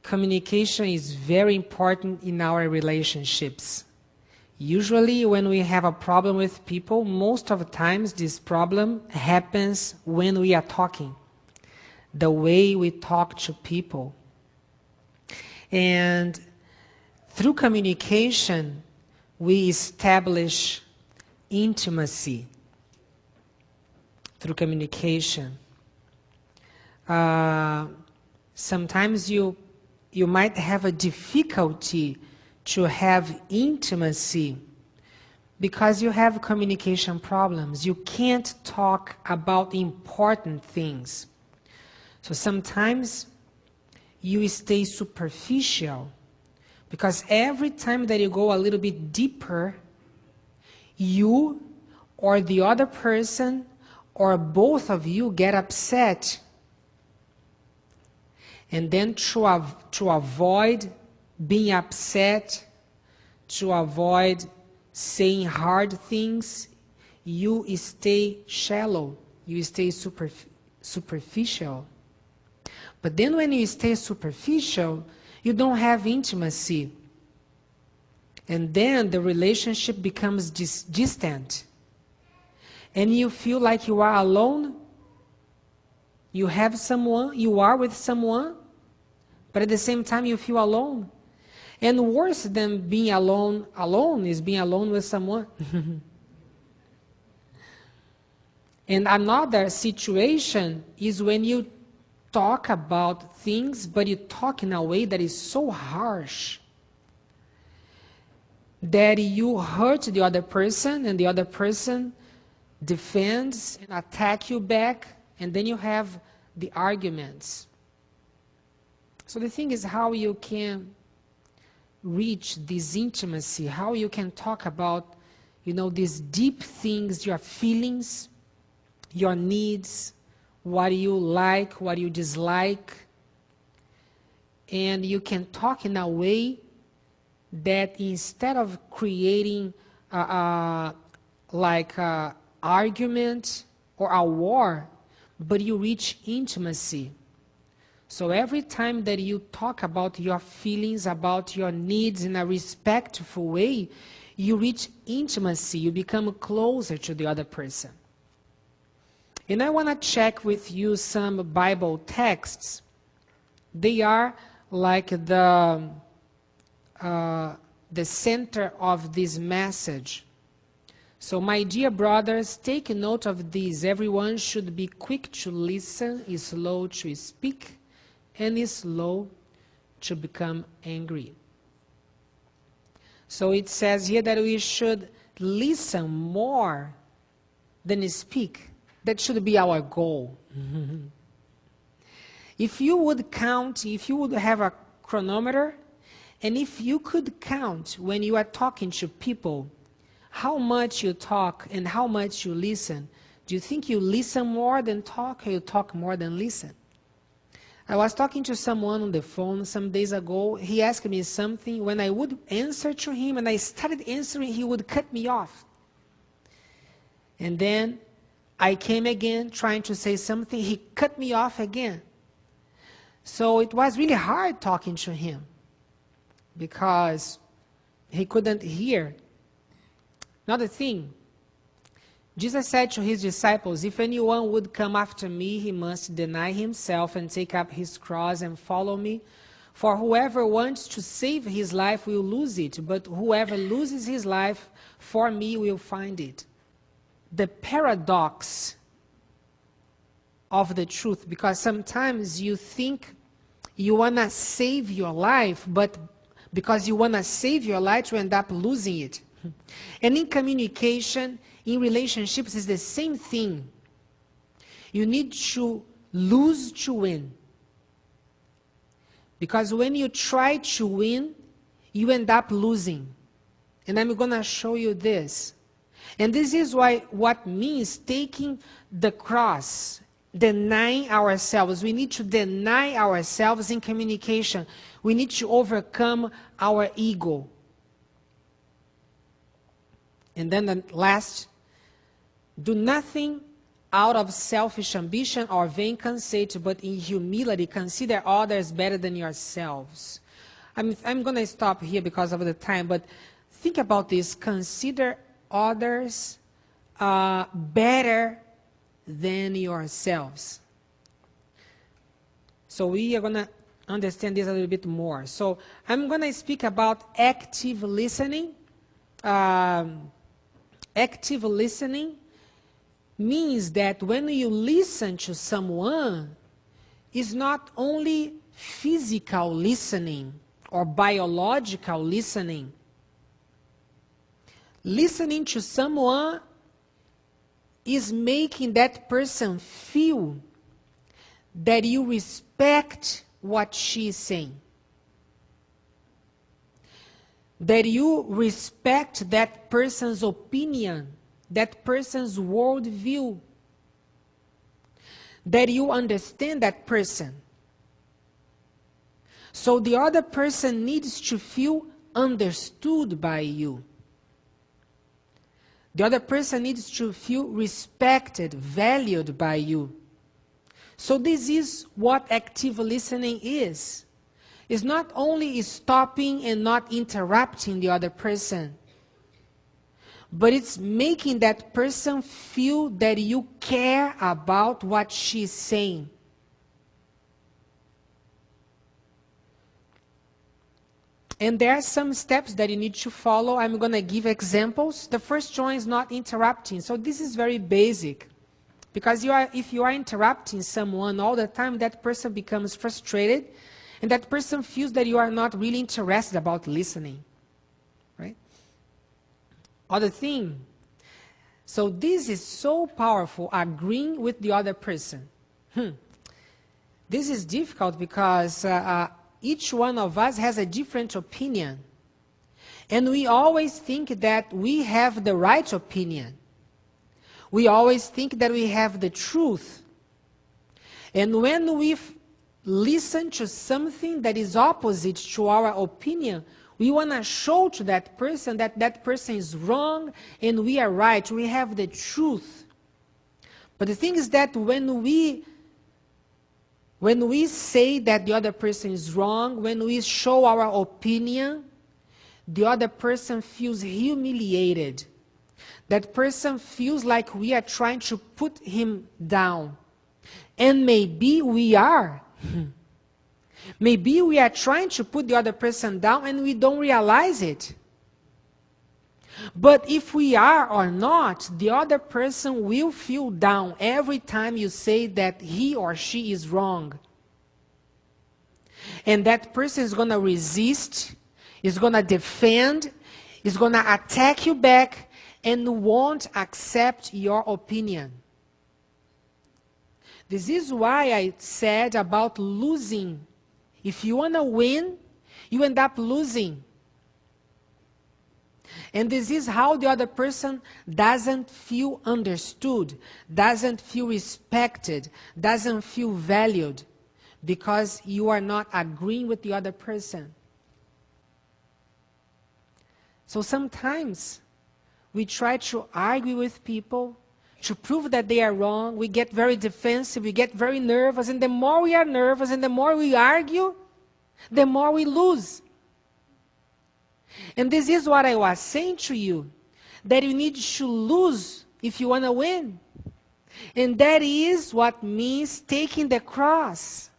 communication is very important in our relationships. Usually when we have a problem with people, most of the times this problem happens when we are talking. The way we talk to people. And through communication, we establish intimacy. Through communication. Sometimes you might have a difficulty to have intimacy because you have communication problems. You can't talk about important things. So sometimes you stay superficial because every time that you go a little bit deeper, you or the other person or both of you get upset. And then to avoid being upset, to avoid saying hard things, you stay shallow, you stay superficial. But then when you stay superficial, you don't have intimacy. And then the relationship becomes distant. And you feel like you are alone. You have someone, you are with someone, but at the same time you feel alone. And worse than being alone is being alone with someone. And another situation is when you talk about things, but you talk in a way that is so harsh that you hurt the other person, and the other person defends and attacks you back, and then you have the arguments. So the thing is how you can reach this intimacy, how you can talk about, these deep things, your feelings, your needs, what you like, what you dislike. And you can talk in a way that instead of creating argument or a war, but you reach intimacy. So every time that you talk about your feelings, about your needs in a respectful way, you reach intimacy, you become closer to the other person. And I want to check with you some Bible texts. They are like the center of this message. So my dear brothers, take note of this. Everyone should be quick to listen, is slow to speak, and is slow to become angry. So it says here that we should listen more than speak. That should be our goal. If you would count, if you would have a chronometer, and if you could count when you are talking to people, how much you talk and how much you listen, do you think you listen more than talk, or you talk more than listen? I was talking to someone on the phone some days ago. He asked me something. When I would answer to him and I started answering, he would cut me off. And then I came again trying to say something. He cut me off again. So it was really hard talking to him because he couldn't hear. Another thing, Jesus said to his disciples, if anyone would come after me, he must deny himself and take up his cross and follow me. For whoever wants to save his life will lose it, but whoever loses his life for me will find it. The paradox of the truth, because sometimes you think you want to save your life, but because you want to save your life, you end up losing it. And in communication, in relationships, it's the same thing. You need to lose to win. Because when you try to win, you end up losing. And I'm going to show you this. And this is what means taking the cross, denying ourselves. We need to deny ourselves in communication. We need to overcome our ego. And then the last, do nothing out of selfish ambition or vain conceit, but in humility consider others better than yourselves. I'm going to stop here because of the time, but think about this. Consider others better than yourselves. So we are going to understand this a little bit more. So I'm going to speak about active listening. Active listening means that when you listen to someone, it's not only physical listening or biological listening. Listening to someone is making that person feel that you respect what she is saying, that you respect that person's opinion, that person's worldview, that you understand that person. So the other person needs to feel understood by you. The other person needs to feel respected, valued by you. So this is what active listening is. It's not only stopping and not interrupting the other person, but it's making that person feel that you care about what she's saying. And there are some steps that you need to follow. I'm going to give examples. The first one is not interrupting. So this is very basic. Because if you are interrupting someone all the time, that person becomes frustrated, and that person feels that you are not really interested about listening. Right? Other thing. So this is so powerful, agreeing with the other person. This is difficult because each one of us has a different opinion. And we always think that we have the right opinion. We always think that we have the truth. And when we listen to something that is opposite to our opinion, we want to show to that person that that person is wrong and we are right. We have the truth. But the thing is that when we say that the other person is wrong, when we show our opinion, the other person feels humiliated. That person feels like we are trying to put him down. And maybe we are. Maybe we are trying to put the other person down and we don't realize it. But if we are or not, the other person will feel down every time you say that he or she is wrong. And that person is going to resist, is going to defend, is going to attack you back, and won't accept your opinion. This is why I said about losing. If you want to win, you end up losing. And this is how the other person doesn't feel understood, doesn't feel respected, doesn't feel valued, because you are not agreeing with the other person. So sometimes we try to argue with people to prove that they are wrong. We get very defensive, we get very nervous, and the more we are nervous and the more we argue, the more we lose. And this is what I was saying to you, that you need to lose if you want to win. And that is what means taking the cross.